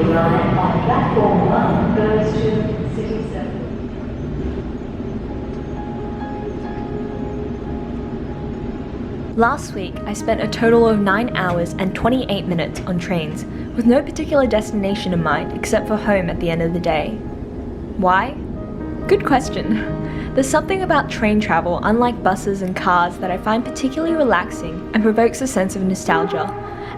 line on platform 1 goes to City Circle. Last week, I spent a total of 9 hours and 28 minutes on trains, with no particular destination in mind except for home at the end of the day. Why? Good question. There's something about train travel, unlike buses and cars, that I find particularly relaxing and provokes a sense of nostalgia,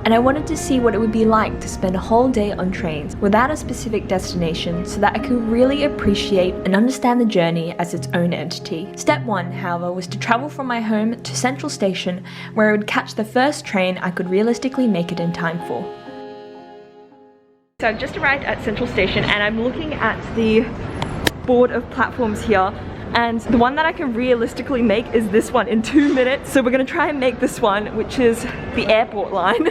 and I wanted to see what it would be like to spend a whole day on trains without a specific destination so that I could really appreciate and understand the journey as its own entity. Step 1, however, was to travel from my home to Central Station, where I would catch the first train I could realistically make it in time for. So I've just arrived at Central Station and I'm looking at the board of platforms here, and the one that I can realistically make is this one in 2 minutes. So we're gonna try and make this one, which is the airport line.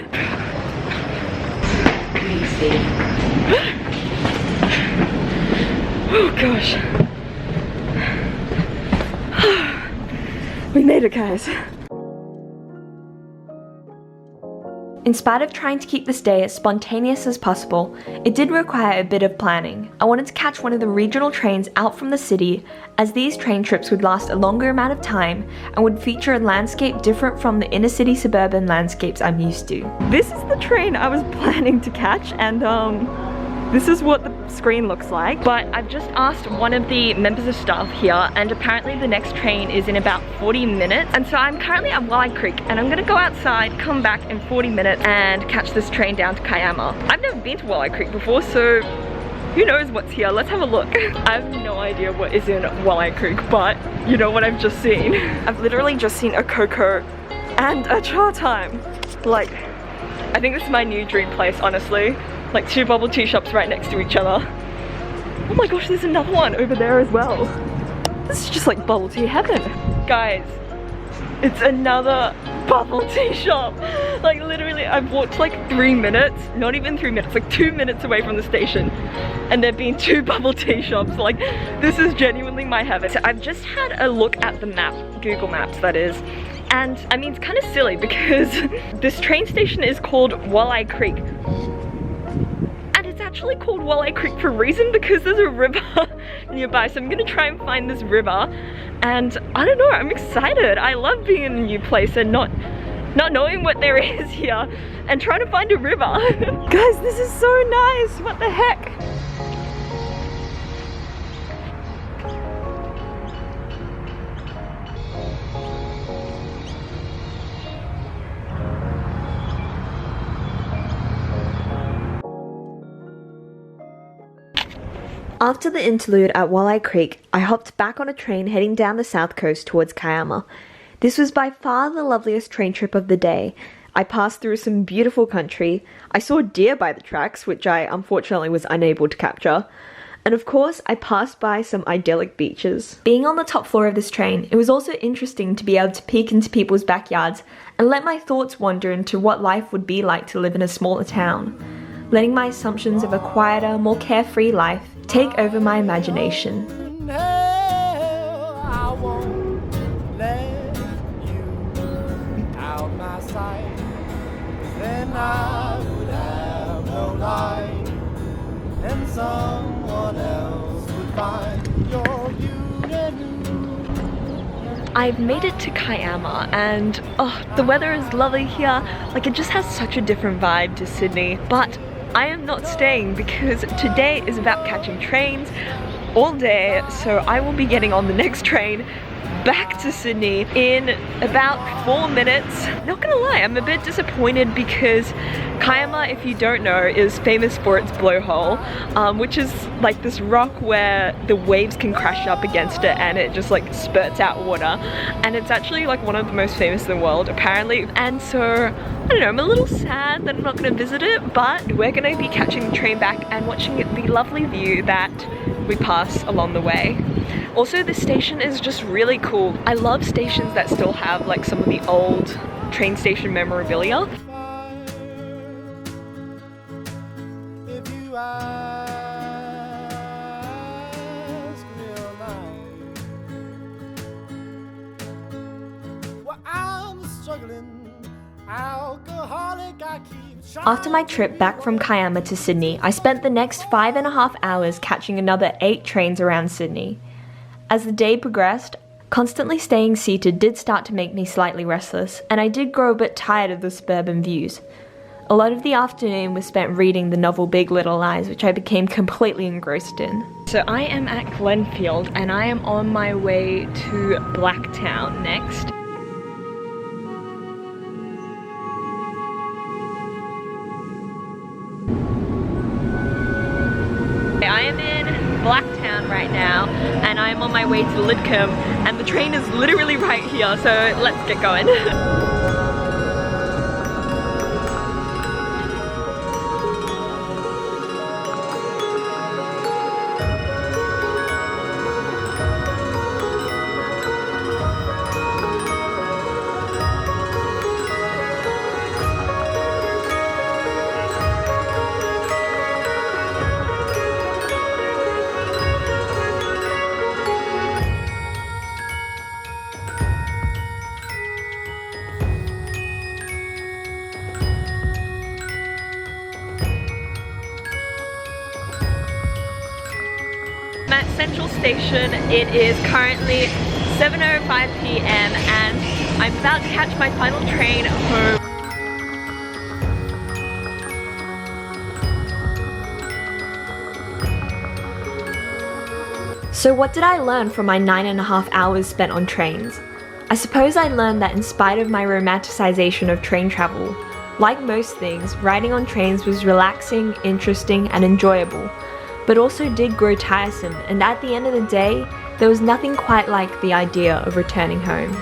Oh gosh. We made it, guys. In spite of trying to keep this day as spontaneous as possible, it did require a bit of planning. I wanted to catch one of the regional trains out from the city, as these train trips would last a longer amount of time and would feature a landscape different from the inner city suburban landscapes I'm used to. This is the train I was planning to catch, and this is what the screen looks like. But I've just asked one of the members of staff here, and apparently the next train is in about 40 minutes. And so I'm currently at Walleye Creek, and I'm gonna go outside, come back in 40 minutes and catch this train down to Kiama. I've never been to Walleye Creek before, so who knows what's here? Let's have a look. I have no idea what is in Walleye Creek, but you know what I've just seen? I've literally just seen a Coco and a Cha Time. Like, I think this is my new dream place, honestly. Like 2 bubble tea shops right next to each other. Oh my gosh, there's another one over there as well. This is just like bubble tea heaven. Guys, it's another bubble tea shop. Like literally, I've walked like 3 minutes, not even 3 minutes, like 2 minutes away from the station, and there've been 2 bubble tea shops. Like, this is genuinely my heaven. So I've just had a look at the map, Google Maps that is, and I mean, it's kind of silly because this train station is called Walleye Creek. It's actually called Walleye Creek for a reason, because there's a river nearby. So I'm gonna try and find this river, and I don't know, I'm excited. I love being in a new place and not knowing what there is here and trying to find a river. Guys, this is so nice. What the heck? After the interlude at Walleye Creek, I hopped back on a train heading down the south coast towards Kiama. This was by far the loveliest train trip of the day. I passed through some beautiful country. I saw deer by the tracks, which I unfortunately was unable to capture. And of course, I passed by some idyllic beaches. Being on the top floor of this train, it was also interesting to be able to peek into people's backyards and let my thoughts wander into what life would be like to live in a smaller town, letting my assumptions of a quieter, more carefree life take over my imagination. I won't let you out my sight. Then I would have no life, and someone else would find your you. I've made it to Kiama, and the weather is lovely here. Like, it just has such a different vibe to Sydney, but I am not staying because today is about catching trains all day, so I will be getting on the next train back to Sydney in about 4 minutes. Not gonna lie, I'm a bit disappointed because Kiama, if you don't know, is famous for its blowhole, which is like this rock where the waves can crash up against it and it just like spurts out water, and it's actually like one of the most famous in the world apparently. And so I don't know, I'm a little sad that I'm not gonna visit it, but we're gonna be catching the train back and watching the lovely view that we pass along the way. Also, this station is just really cool. I love stations that still have like some of the old train station memorabilia. If you ask real nice, well, I'm a struggling alcoholic. I I keep trying. After my trip back from Kiama to Sydney, I spent the next 5.5 hours catching another 8 trains around Sydney. As the day progressed, constantly staying seated did start to make me slightly restless, and I did grow a bit tired of the suburban views. A lot of the afternoon was spent reading the novel Big Little Lies, which I became completely engrossed in. So I am at Glenfield, and I am on my way to Blacktown next. I am in Blacktown right now, and I'm on my way to Lidcombe, and the train is literally right here, so let's get going. I'm at Central Station. It is currently 7:05 p.m. and I'm about to catch my final train home. So what did I learn from my 9.5 hours spent on trains? I suppose I learned that in spite of my romanticization of train travel, like most things, riding on trains was relaxing, interesting, and enjoyable, but also did grow tiresome, and at the end of the day, there was nothing quite like the idea of returning home.